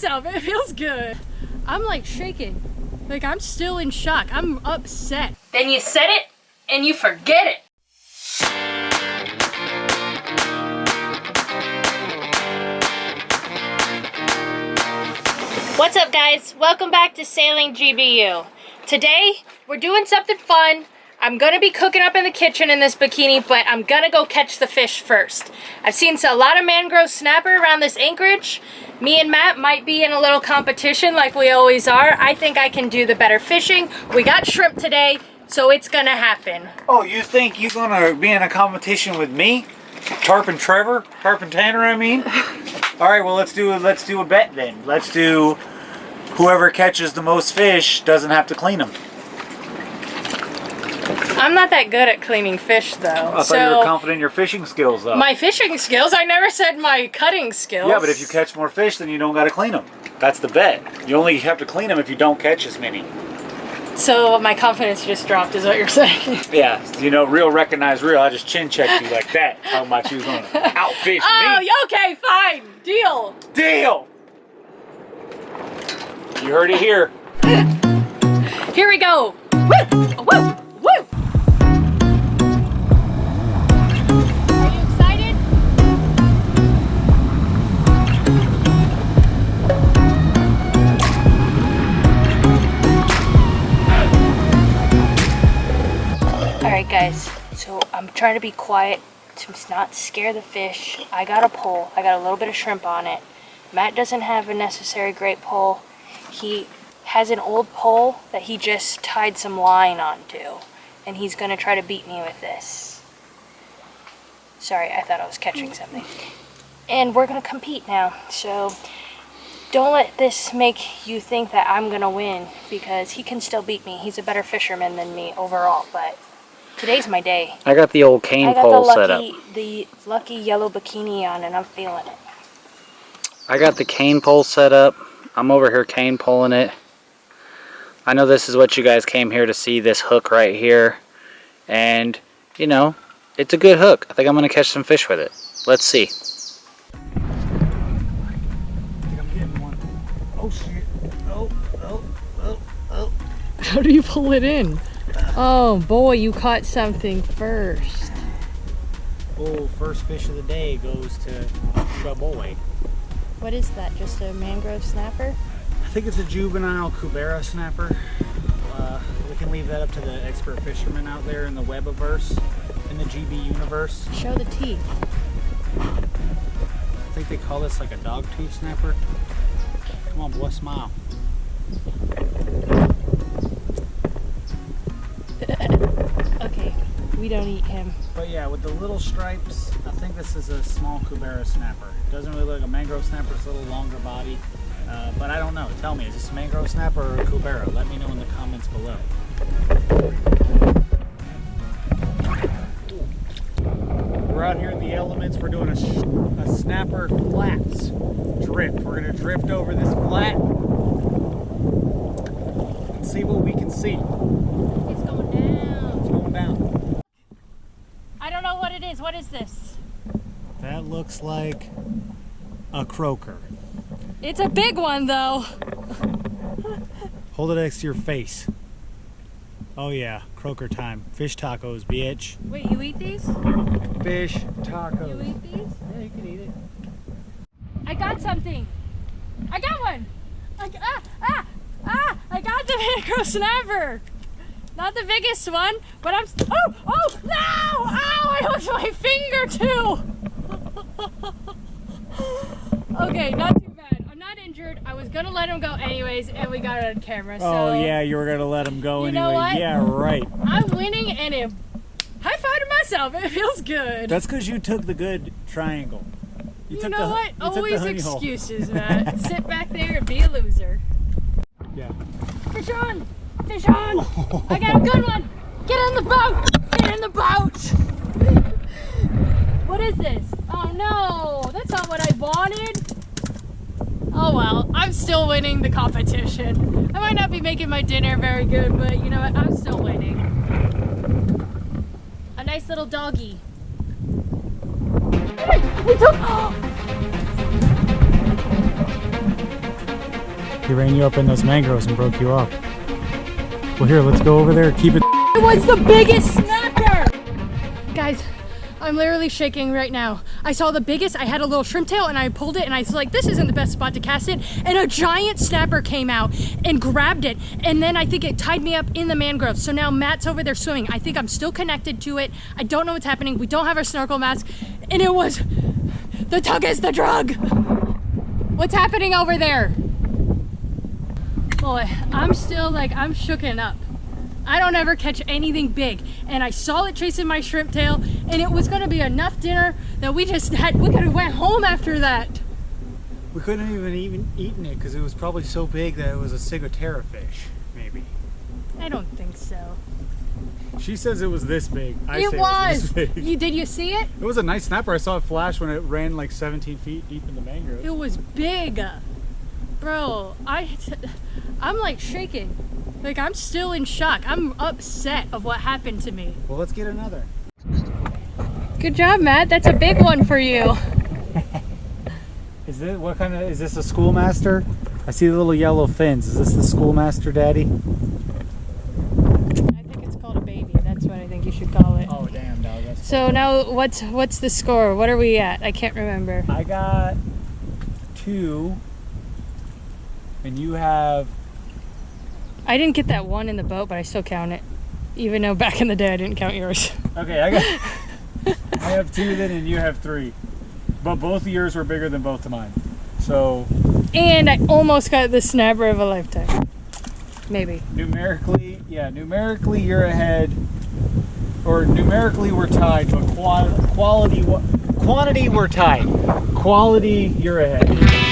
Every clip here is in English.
myself. It feels good. I'm like shaking. Like I'm still in shock. I'm upset. Then you set it and you forget it. What's up guys? Welcome back to Sailing GBU. Today we're doing something fun. I'm gonna be cooking up in the kitchen in this bikini, but I'm gonna go catch the fish first. I've seen a lot of mangrove snapper around this anchorage. Me and Matt might be in a little competition like we always are. I think I can do the better fishing. We got shrimp today, so it's gonna happen. Oh, you think you're gonna be in a competition with me? Tarpon Trevor? Tarpon Tanner, I mean? Alright, well let's do a bet then. Let's do whoever catches the most fish doesn't have to clean them. I'm not that good at cleaning fish though. I thought you were confident in your fishing skills though. My fishing skills? I never said my cutting skills. Yeah, but if you catch more fish, then you don't gotta clean them. That's the bet. You only have to clean them if you don't catch as many. So my confidence just dropped is what you're saying? Yeah, you know, real recognize real. I just chin checked you like that. How about you gonna outfish me? Oh, okay, fine. Deal. Deal! You heard it here. Here we go. Woo! Woo! Woo! Are you excited? Alright guys, so I'm trying to be quiet to not scare the fish. I got a pole. I got a little bit of shrimp on it. Matt doesn't have a necessary great pole. He has an old pole that he just tied some line onto, and he's gonna try to beat me with this. Sorry, I thought I was catching something. And we're gonna compete now, so don't let this make you think that I'm gonna win, because he can still beat me. He's a better fisherman than me overall, but today's my day. I got the old cane pole set up. I got the lucky yellow bikini on, and I'm feeling it. I got the cane pole set up. I'm over here cane poling it. I know this is what you guys came here to see, this hook right here. And, you know, it's a good hook. I think I'm going to catch some fish with it. Let's see. I think I'm getting one. Oh shit. Oh. How do you pull it in? Oh boy, you caught something first. Oh, first fish of the day goes to Shaboy. What is that? Just a mangrove snapper? I think it's a juvenile Cubera snapper. We can leave that up to the expert fishermen out there in the Webiverse, in the GB universe. Show the teeth. I think they call this like a dog tooth snapper. Come on, boy, smile. Okay, we don't eat him. But yeah, with the little stripes, I think this is a small Cubera snapper. It doesn't really look like a mangrove snapper, it's a little longer body. But I don't know. Tell me, is this a mangrove snapper or a Cubera? Let me know in the comments below. We're out here in the elements. We're doing a snapper flats drift. We're going to drift over this flat and see what we can see. It's going down. It's going down. I don't know what it is. What is this? That looks like a croaker. It's a big one though. Hold it next to your face. Oh yeah, croaker time. Fish tacos, bitch. Wait, you eat these? Fish tacos. You eat these? Yeah, you can eat it. I got something. I got one. I got the mangrove snapper. Not the biggest one, but I'm. Oh no! Ow! I hooked my finger too. Okay, not too bad. I'm not injured. I was gonna let him go anyways, and we got it on camera. So oh yeah, you were gonna let him go you anyway. Know what? Yeah, right. I'm winning, and it high five to myself. It feels good. That's because you took the good triangle. You know what? Always excuses, Matt. Sit back there and be a loser. Yeah. Fish on! Fish on! I got a good one! Get in the boat! Get in the boat! What is this? Oh no! That's not what I wanted! Oh well, I'm still winning the competition. I might not be making my dinner very good, but you know what? I'm still winning. A nice little doggy. We took... He ran you up in those mangroves and broke you up. Well, here, let's go over there. Keep it. It was the biggest snapper! Guys, I'm literally shaking right now. I saw the biggest, I had a little shrimp tail and I pulled it and I was like, this isn't the best spot to cast it. And a giant snapper came out and grabbed it. And then I think it tied me up in the mangroves. So now Matt's over there swimming. I think I'm still connected to it. I don't know what's happening. We don't have our snorkel mask. And it was, the tug is the drug. What's happening over there? Boy, I'm still like, I'm shooken up. I don't ever catch anything big. And I saw it chasing my shrimp tail and it was gonna be enough dinner that we could have went home after that. We couldn't even eaten it because it was probably so big that it was a ciguatera fish, maybe. I don't think so. She says it was this big. It was. Did you see it? It was a nice snapper. I saw it flash when it ran like 17 feet deep in the mangroves. It was big. Bro, I'm like shaking. Like, I'm still in shock. I'm upset of what happened to me. Well, let's get another. Good job, Matt. That's a big one for you. Is this, what kind of, is this a schoolmaster? I see the little yellow fins. Is this the schoolmaster, Daddy? I think it's called a baby. That's what I think you should call it. Oh, damn, dog. That's so now, what's the score? What are we at? I can't remember. I got 2, and you have... I didn't get that one in the boat, but I still count it. Even though back in the day I didn't count yours. Okay, I have 2 then, and you have 3. But both of yours were bigger than both of mine. So... And I almost got the snapper of a lifetime. Maybe. Numerically, yeah, numerically you're ahead. Or numerically we're tied, but quantity we're tied. Quality, you're ahead.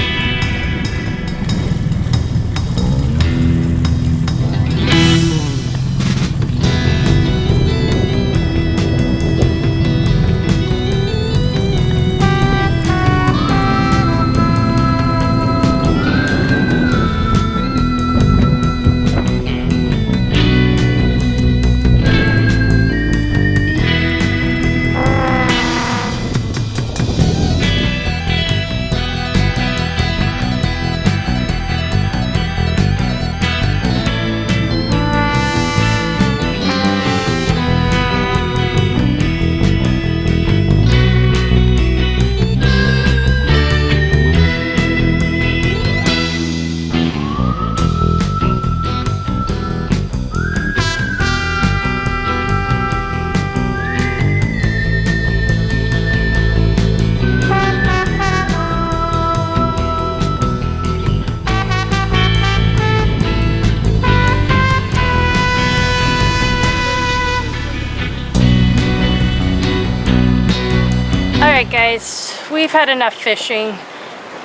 Alright guys, we've had enough fishing.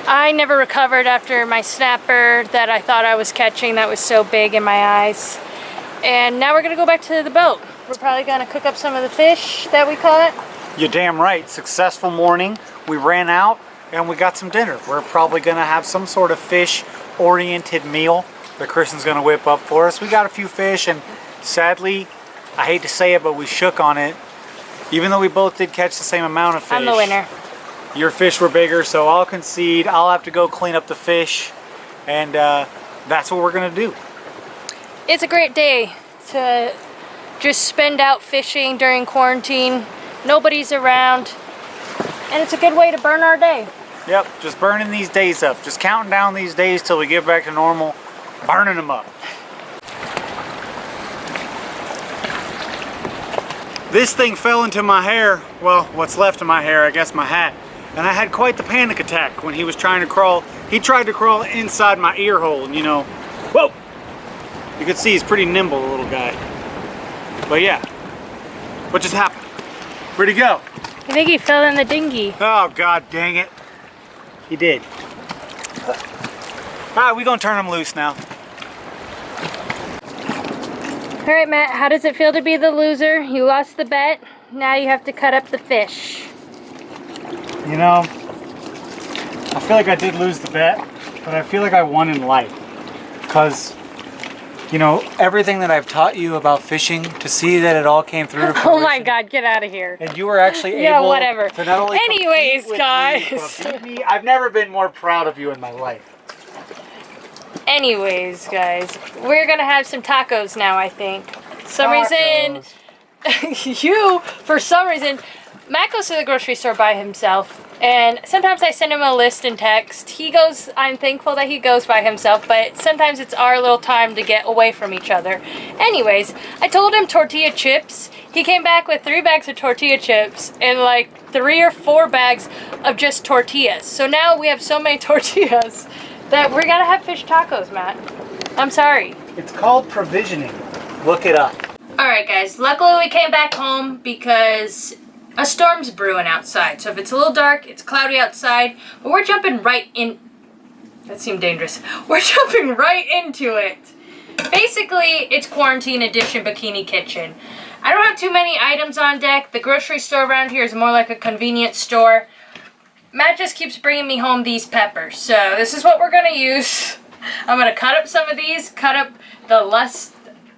I never recovered after my snapper that I thought I was catching that was so big in my eyes. And now we're gonna go back to the boat. We're probably gonna cook up some of the fish that we caught. You're damn right. Successful morning. We ran out and we got some dinner. We're probably gonna have some sort of fish-oriented meal that Kristen's gonna whip up for us. We got a few fish and sadly, I hate to say it, but we shook on it. Even though we both did catch the same amount of fish. I'm the winner. Your fish were bigger, so I'll concede. I'll have to go clean up the fish, and that's what we're gonna do. It's a great day to just spend out fishing during quarantine. Nobody's around, and it's a good way to burn our day. Yep, just burning these days up. Just counting down these days till we get back to normal, burning them up. This thing fell into my hair, well, what's left of my hair, I guess my hat, and I had quite the panic attack when he was trying to crawl. He tried to crawl inside my ear hole, and you know, whoa! You can see he's pretty nimble, the little guy. But yeah, what just happened? Where'd he go? I think he fell in the dinghy. Oh, God dang it. He did. All right, we're gonna turn him loose now. All right, Matt, how does it feel to be the loser? You lost the bet. Now you have to cut up the fish. You know, I feel like I did lose the bet, but I feel like I won in life. Because, you know, everything that I've taught you about fishing, to see that it all came through to fruition. Oh my God, get out of here. And you were actually Yeah, able whatever. to not only Anyways, compete with guys. me, but beat me. I've never been more proud of you in my life. Anyways, guys, we're gonna have some tacos now, I think. Some reason, for some reason, Matt goes to the grocery store by himself, and sometimes I send him a list and text. He goes, I'm thankful that he goes by himself, but sometimes it's our little time to get away from each other. Anyways, I told him tortilla chips. He came back with 3 bags of tortilla chips and like 3 or 4 bags of just tortillas. So now we have so many tortillas that we're gonna have fish tacos, Matt. I'm sorry. It's called provisioning. Look it up. Alright guys, luckily we came back home because a storm's brewing outside. So if it's a little dark, it's cloudy outside, but we're jumping right in. That seemed dangerous. We're jumping right into it. Basically, it's quarantine edition bikini kitchen. I don't have too many items on deck. The grocery store around here is more like a convenience store. Matt just keeps bringing me home these peppers. So this is what we're gonna use. I'm gonna cut up some of these, cut up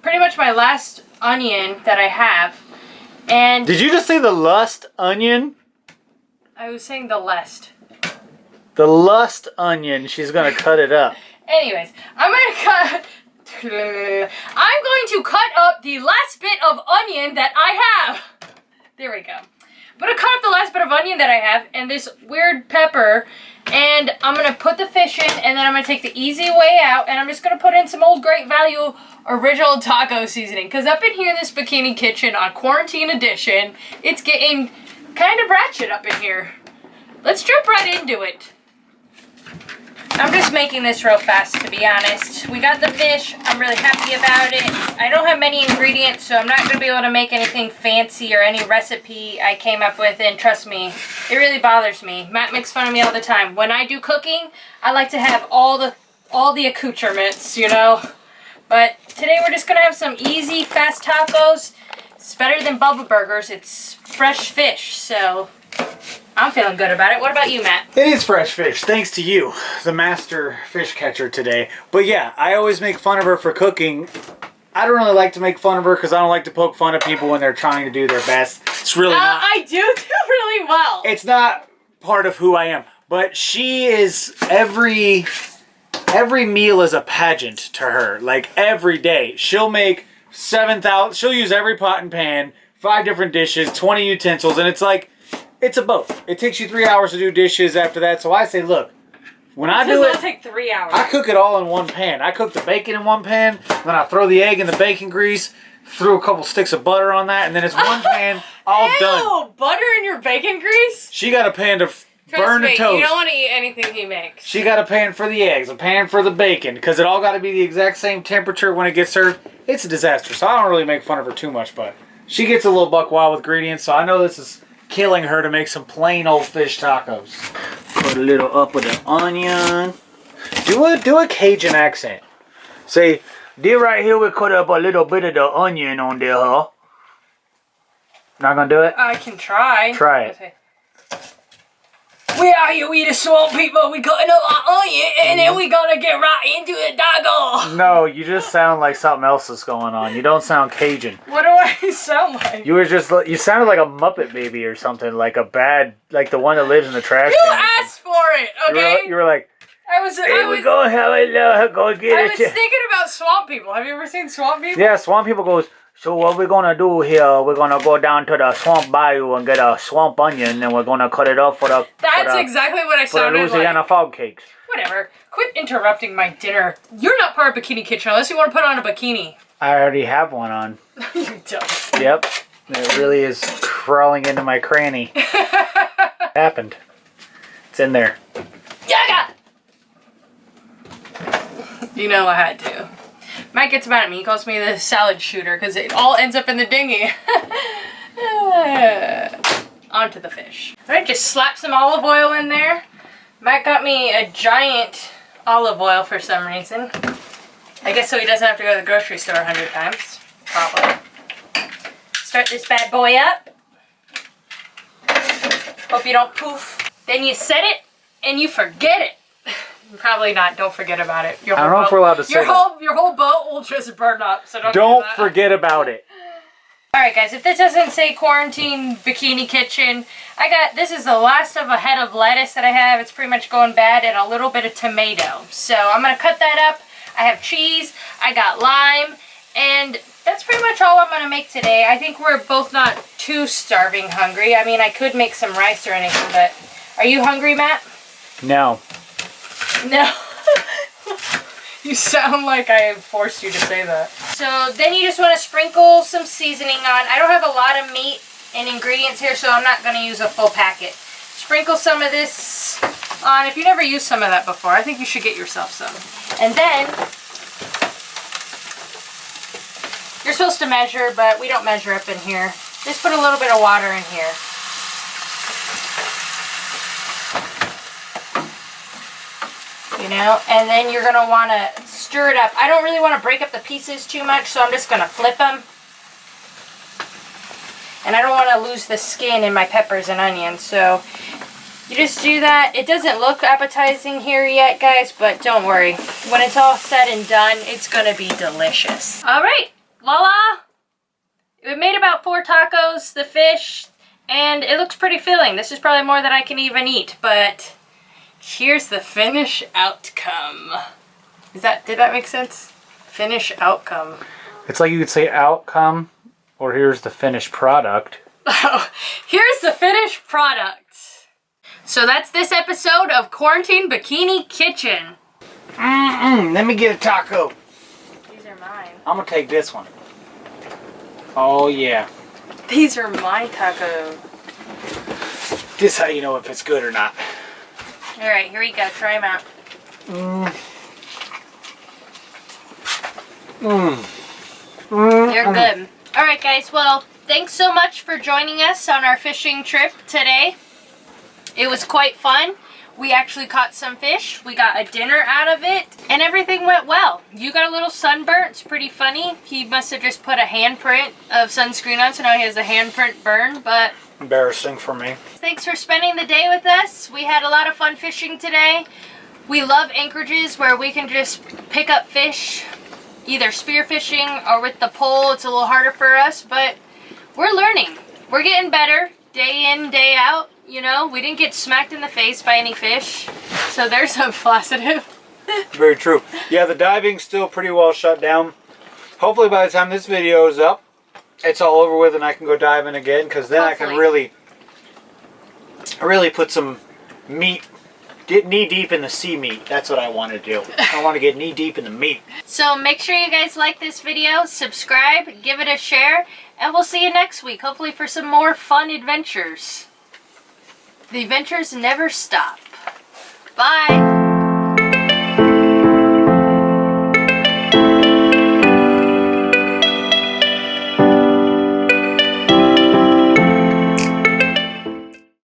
pretty much my last onion that I have. And did you just say the lust onion? I was saying the lust. The lust onion. She's gonna cut it up. Anyways, I'm going to cut up the last bit of onion that I have. There we go. I'm going to cut up the last bit of onion that I have and this weird pepper, and I'm going to put the fish in, and then I'm going to take the easy way out, and I'm just going to put in some old Great Value original taco seasoning. Because up in here in this bikini kitchen on quarantine edition, it's getting kind of ratchet up in here. Let's jump right into it. I'm just making this real fast, to be honest. We got the fish. I'm really happy about it. I don't have many ingredients, so I'm not going to be able to make anything fancy or any recipe I came up with. And trust me, it really bothers me. Matt makes fun of me all the time. When I do cooking, I like to have all the accoutrements, you know. But today we're just going to have some easy, fast tacos. It's better than Bubba Burgers. It's fresh fish, so I'm feeling good about it. What about you, Matt? It is fresh fish, thanks to you, the master fish catcher today. But yeah, I always make fun of her for cooking. I don't really like to make fun of her because I don't like to poke fun at people when they're trying to do their best. It's really not. I do really well. It's not part of who I am. But she is every meal is a pageant to her. Like every day. She'll make 7,000, she'll use every pot and pan, 5 different dishes, 20 utensils, and it's like, it's a boat. It takes you 3 hours to do dishes after that. So I say, look, when I do it, does not take 3 hours. I cook it all in one pan. I cook the bacon in one pan, then I throw the egg in the bacon grease, threw a couple sticks of butter on that, and then it's one pan, all done. Butter in your bacon grease? She got a pan to burn the toast. You don't want to eat anything he makes. She got a pan for the eggs, a pan for the bacon, because it all got to be the exact same temperature when it gets served. It's a disaster, so I don't really make fun of her too much, but she gets a little buck wild with ingredients, so I know this is killing her to make some plain old fish tacos. Put a little up with the onion. Do a Cajun accent. Say, "This right here we cut up a little bit of the onion on there, huh?" Not gonna do it? I can try. Try it. Okay. We are here, we the swamp people. We cutting up our onion, and then we gonna get right into the taco. No, you just sound like something else is going on. You don't sound Cajun. What do I sound like? You sounded like a Muppet baby or something, like the one that lives in the trash You can. asked for it, okay? You were like, we go have a go get I it. was thinking about swamp people. Have you ever seen swamp people? Yeah, swamp people goes, so what we're gonna do here, we're gonna go down to the swamp bayou and get a swamp onion, and we're gonna cut it up for the exactly what I sounded like. Louisiana fog cakes. Whatever. Quit interrupting my dinner. You're not part of Bikini Kitchen unless you want to put on a bikini. I already have one on. You don't. Yep. It really is crawling into my cranny. Happened. It's in there. Yaga! You know I had to. Matt gets mad at me. He calls me the salad shooter because it all ends up in the dinghy. Onto the fish. Alright, just slap some olive oil in there. Matt got me a giant olive oil for some reason. I guess so he doesn't have to go to the grocery store 100 times. Probably. Start this bad boy up. Hope you don't poof. Then you set it and you forget it. Probably not. Don't forget about it. I don't know if we're allowed to say that. Your whole boat will just burn up. So don't Don't do that. forget about it. Alright guys, if this doesn't say quarantine bikini kitchen, this is the last of a head of lettuce that I have. It's pretty much going bad, and a little bit of tomato. So I'm going to cut that up. I have cheese, I got lime, and that's pretty much all I'm gonna make today. I think we're both not too starving hungry. I mean, I could make some rice or anything, but are you hungry, Matt? No. No. You sound like I forced you to say that. So then you just want to sprinkle some seasoning on. I don't have a lot of meat and ingredients here, so I'm not going to use a full packet. Sprinkle some of this on. If you never used some of that before, I think you should get yourself some. And then you're supposed to measure, but we don't measure up in here. Just put a little bit of water in here. You know, and then you're going to want to stir it up. I don't really want to break up the pieces too much, so I'm just going to flip them. And I don't want to lose the skin in my peppers and onions, so you just do that. It doesn't look appetizing here yet, guys, but don't worry. When it's all said and done, it's going to be delicious. All right, voila! We made about 4 tacos, the fish, and it looks pretty filling. This is probably more than I can even eat, but here's the finished outcome. Did that make sense? Finish outcome. It's like you could say outcome, or here's the finished product. Oh, here's the finished product. So that's this episode of Quarantine Bikini Kitchen. Let me get a taco. These are mine. I'm gonna take this one. Oh yeah. These are my tacos. This is how you know if it's good or not. Alright, here we go. Try them out. They're good. Alright guys, well, thanks so much for joining us on our fishing trip today. It was quite fun. We actually caught some fish. We got a dinner out of it, and everything went well. You got a little sunburnt. It's pretty funny. He must have just put a handprint of sunscreen on, so now he has a handprint burn, but embarrassing for me. thanks for spending the day with us. We had a lot of fun fishing today. We love anchorages where we can just pick up fish, either spear fishing or with the pole. It's a little harder for us, but we're learning. We're getting better day in, day out. You know, we didn't get smacked in the face by any fish, so there's a positive. Very true. Yeah, the diving's still pretty well shut down. Hopefully by the time this video is up, it's all over with and I can go diving again, because then I can really put some meat, get knee deep in the sea meat. That's what I want to do. I want to get knee deep in the meat. So make sure you guys like this video, subscribe, give it a share, and we'll see you next week, hopefully for some more fun adventures. The adventures never stop. Bye!